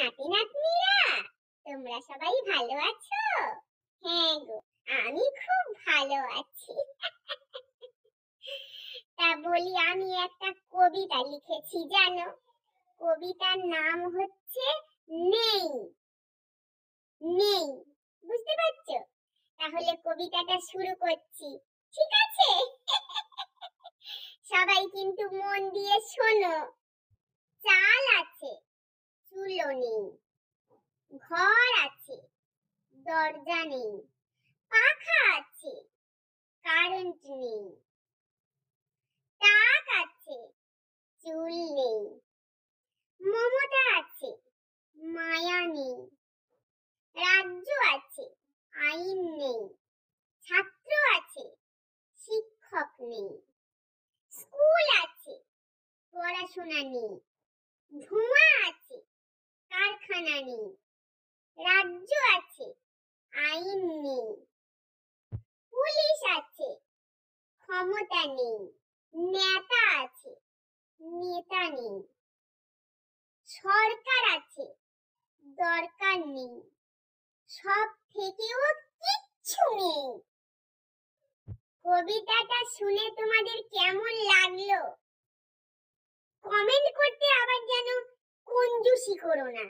নাতি নাতনিরা, তোমরা সবাই ভালো আছো? হ্যাঁ গো, আমি খুব ভালো আছি। তা বলি, আমি একটা কবিতা লিখেছি জানো। কবিতার নাম হচ্ছে নেই। নেই, বুঝতে পারছো? তাহলে কবিতাটা শুরু করছি, ঠিক আছে? সবাই কিন্তু মন দিয়ে শোনো। চাল আছে, চুলো নেই, ঘর আছে, দরজা নেই, পাখা আছে, কারেন্ট নেই, টাক আছে, চুল নেই, মমতা আছে, মায়া নেই, রাজ্য আছে, আইন নেই, ছাত্র আছে, শিক্ষক নেই, স্কুল আছে, পড়াশোনা নেই, ধোঁয়া আছে, কারখানা নেই, রাজ্য আছে, আইন নেই, পুলিশ আছে, ক্ষমতা নেই, নেতা আছে, নেতা নেই, সরকার আছে, দরকার নেই, সব থেকেও কিচ্ছু নেই। কবিতাটা শুনে তোমাদের কেমন লাগলো? কমেন্ট করতে আবার যেন কঞ্জুসি করো না।